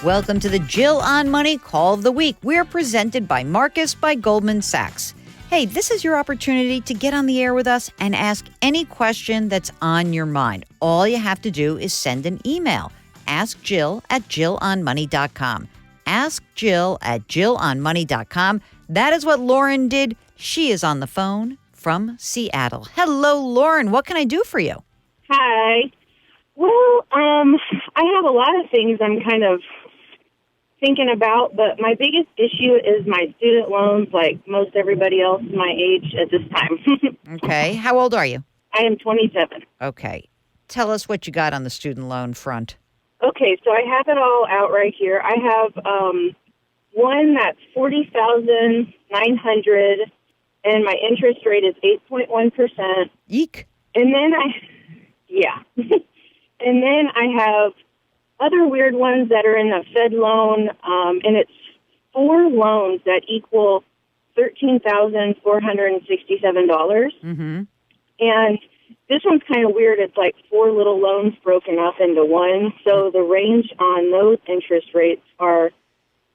Welcome to the Jill on Money Call of the Week. We're presented by Marcus by Goldman Sachs. Hey, this is your opportunity to get on the air with us and ask any question that's on your mind. All you have to do is send an email. Ask Jill at JillOnMoney.com. Ask Jill at JillOnMoney.com. That is what Lauren did. She is on the phone from Seattle. Hello, Lauren. What can I do for you? Hi. Well, I have a lot of things I'm kind of thinking about, but my biggest issue is my student loans, like most everybody else my age at this time. Okay. How old are you? I am 27. Okay. Tell us what you got on the student loan front. Okay, so I have it all out right here. I have one that's $40,900, and my interest rate is 8.1%. Eek. And then and then I have other weird ones that are in the Fed loan, and it's 4 loans that equal $13,467. Mm-hmm. And this one's kind of weird. It's like 4 little loans broken up into one. So the range on those interest rates are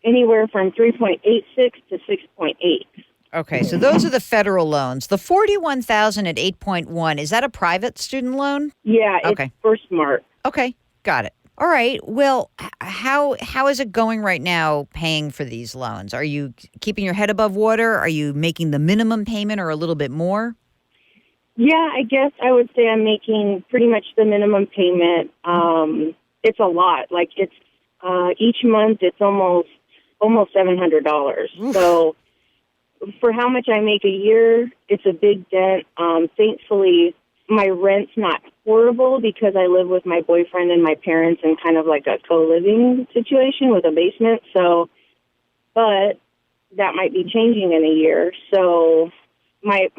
anywhere from 3.86 to 6.8. Okay, so those are the federal loans. The $41,000 at 8.1, is that a private student loan? Yeah, it's okay. for Smart. Okay, got it. All right. Well, how is it going right now paying for these loans? Are you keeping your head above water? Are you making the minimum payment or a little bit more? Yeah, I guess I would say I'm making pretty much the minimum payment. It's a lot. Like it's each month it's almost $700. Oof. So for how much I make a year, it's a big dent. Thankfully, my rent's not horrible because I live with my boyfriend and my parents in kind of like a co-living situation with a basement. So, but that might be changing in a year. So my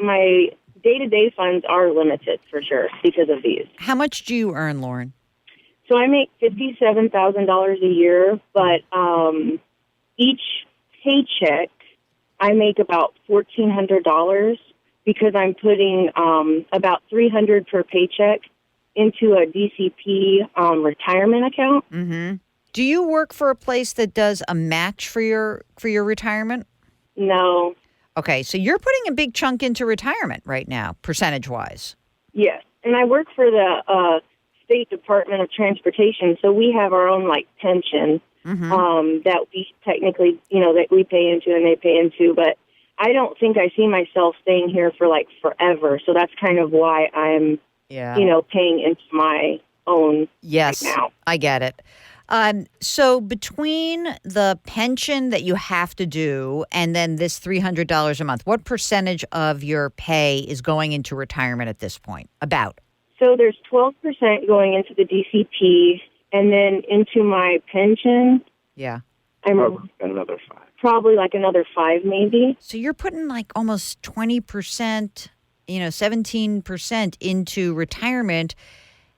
day-to-day funds are limited for sure because of these. How much do you earn, Lauren? So I make $57,000 a year, but each paycheck I make about $1,400 because I'm putting about $300 per paycheck into a DCP retirement account. Mm-hmm. Do you work for a place that does a match for your retirement? No. Okay, so you're putting a big chunk into retirement right now, percentage-wise. Yes, and I work for the State Department of Transportation, so we have our own, like, pension that we technically, that we pay into and they pay into, but I don't think I see myself staying here for, like, forever, so that's kind of why I'm, paying into my own yes, right now. I get it. So between the pension that you have to do and then this $300 a month, what percentage of your pay is going into retirement at this point? About? So there's 12% going into the DCP and then into my pension. Yeah. Another 5. Probably like another 5 maybe. So you're putting like almost 20%, 17% into retirement.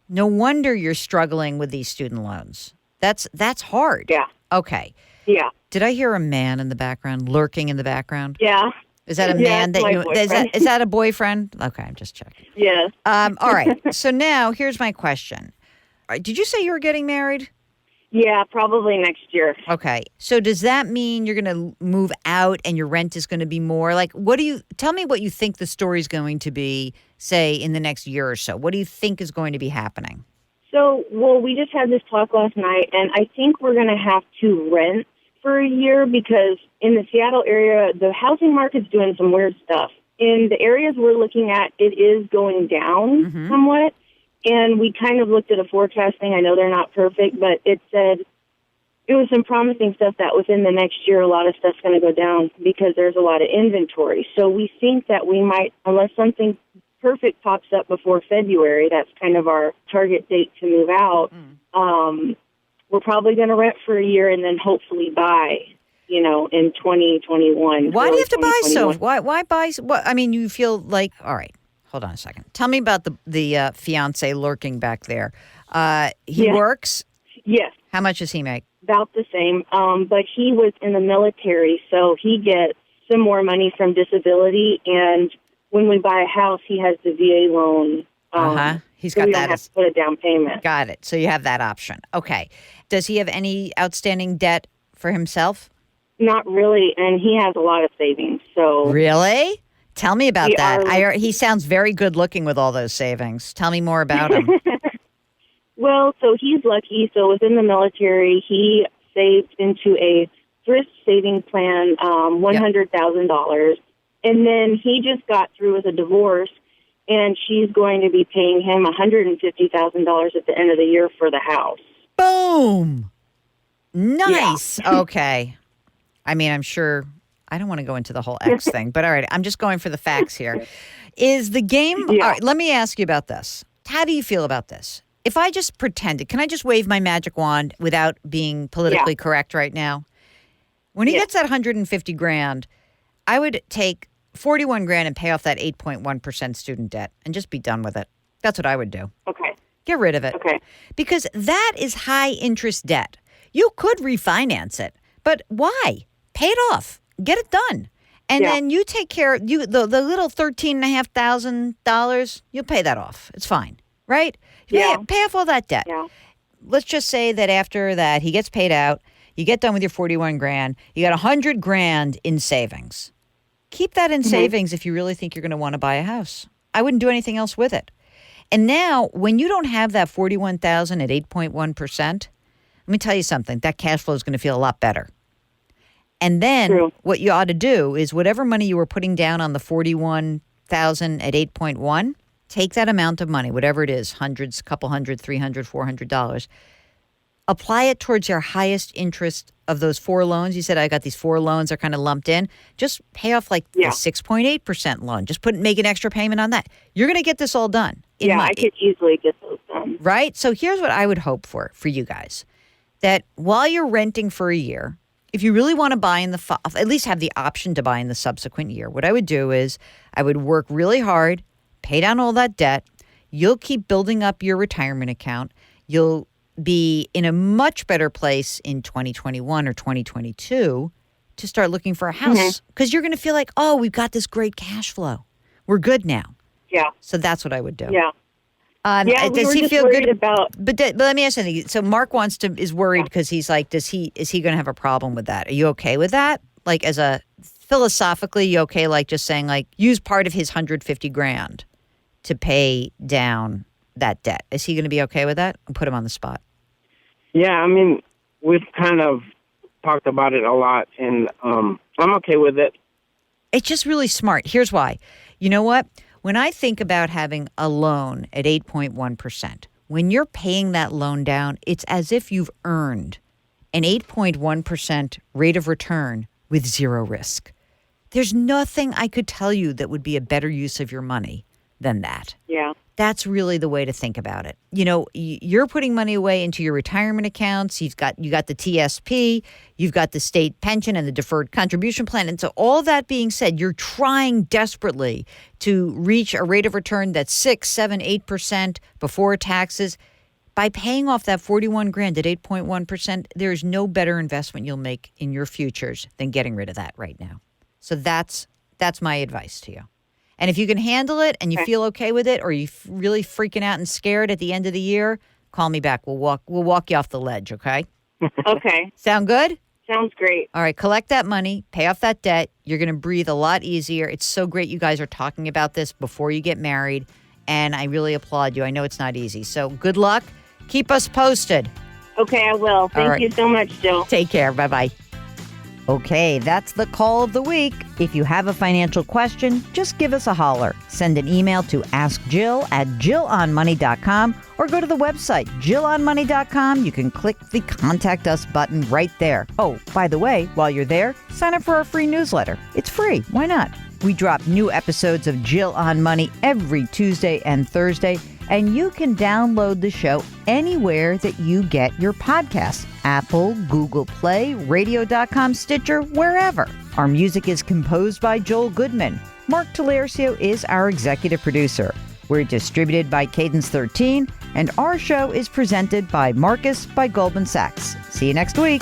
No wonder you're struggling with these student loans. That's hard. Yeah. Okay. Yeah. Did I hear a man in the background, lurking in the background? Yeah. Is that a man that you? Is that a boyfriend? Okay, I'm just checking. Yes. All right. So now here's my question. Did you say you were getting married? Yeah, probably next year. Okay. So does that mean you're going to move out and your rent is going to be more? Like, tell me what you think the story's going to be, say, in the next year or so. What do you think is going to be happening? So, we just had this talk last night, and I think we're going to have to rent for a year because in the Seattle area, the housing market's doing some weird stuff. In the areas we're looking at, it is going down somewhat. And we kind of looked at a forecasting. I know they're not perfect, but it said it was some promising stuff that within the next year, a lot of stuff's going to go down because there's a lot of inventory. So we think that we might, unless something perfect pops up before February, that's kind of our target date to move out, we're probably going to rent for a year and then hopefully buy, in 2021. Why do you have to buy so? Why buy? What? I mean, you feel like, all right. Hold on a second. Tell me about the fiance lurking back there. He works? Yes. How much does he make? About the same. But he was in the military, so he gets some more money from disability. And when we buy a house, he has the VA loan He's so got we that don't have as to put a down payment. got it. So you have that option. Okay. Does he have any outstanding debt for himself? Not really, and he has a lot of savings. So Really? Tell me about We that. are- He sounds very good looking with all those savings. Tell me more about him. Well, so he's lucky. So within the military, he saved into a thrift saving plan, $100,000. And then he just got through with a divorce, and she's going to be paying him $150,000 at the end of the year for the house. Boom. Nice. Yeah. Okay. I mean, I'm sure I don't want to go into the whole X thing, but all right, I'm just going for the facts here. Is the game... Yeah. All right, let me ask you about this. How do you feel about this? If I just pretended, can I just wave my magic wand without being politically correct right now? When he gets that 150 grand, I would take 41 grand and pay off that 8.1% student debt and just be done with it. That's what I would do. Okay. Get rid of it. Okay. Because that is high interest debt. You could refinance it, but why? Pay it off. Get it done. And then you take care of the little $13,500, you'll pay that off. It's fine. Right? Yeah. Pay off all that debt. Yeah. Let's just say that after that he gets paid out, you get done with your 41 grand, you got 100 grand in savings. Keep that in savings if you really think you're going to want to buy a house. I wouldn't do anything else with it. And now, when you don't have that 41,000 at 8.1%, let me tell you something, that cash flow is going to feel a lot better. And then what you ought to do is whatever money you were putting down on the 41,000 at 8.1, take that amount of money, whatever it is, hundreds, couple hundred, $300, $400, apply it towards your highest interest of those 4 loans. You said, I got these 4 loans, they're kind of lumped in. Just pay off like the 6.8% loan. Just make an extra payment on that. You're going to get this all done. I could easily get those done. Right? So here's what I would hope for you guys. That while you're renting for a year, if you really want to buy in at least have the option to buy in the subsequent year, what I would do is I would work really hard, pay down all that debt. You'll keep building up your retirement account. You'll be in a much better place in 2021 or 2022 to start looking for a house because you're going to feel like, oh, we've got this great cash flow. We're good now. Yeah. So that's what I would do. Yeah. Does he feel good about? But let me ask you something. So Mark is worried because he's like, is he going to have a problem with that? Are you okay with that? Like philosophically, you okay? Like just saying like use part of his 150 grand to pay down that debt. Is he going to be okay with that? I'll put him on the spot. Yeah, I mean, we've kind of talked about it a lot, and I'm okay with it. It's just really smart. Here's why. You know what? When I think about having a loan at 8.1%, when you're paying that loan down, it's as if you've earned an 8.1% rate of return with zero risk. There's nothing I could tell you that would be a better use of your money than that. Yeah. That's really the way to think about it. You know, you're putting money away into your retirement accounts. You got the TSP, you've got the state pension and the deferred contribution plan. And so all that being said, you're trying desperately to reach a rate of return that's 6, 7, 8% before taxes. By paying off that 41 grand at 8.1%, there's no better investment you'll make in your futures than getting rid of that right now. So that's my advice to you. And if you can handle it and you feel okay with it, or you really freaking out and scared at the end of the year, call me back. We'll walk you off the ledge, okay? Okay. Sound good? Sounds great. All right, collect that money, pay off that debt. You're going to breathe a lot easier. It's so great you guys are talking about this before you get married, and I really applaud you. I know it's not easy. So good luck. Keep us posted. Okay, I will. Thank you so much, Jill. Take care. Bye-bye. Okay, that's the call of the week. If you have a financial question, just give us a holler. Send an email to askjill@jillonmoney.com or go to the website, jillonmoney.com. You can click the Contact Us button right there. Oh, by the way, while you're there, sign up for our free newsletter. It's free. Why not? We drop new episodes of Jill on Money every Tuesday and Thursday, and you can download the show anywhere that you get your podcasts. Apple, Google Play, radio.com, Stitcher, wherever. Our music is composed by Joel Goodman. Mark Talercio is our executive producer. We're distributed by Cadence 13, and our show is presented by Marcus by Goldman Sachs. See you next week.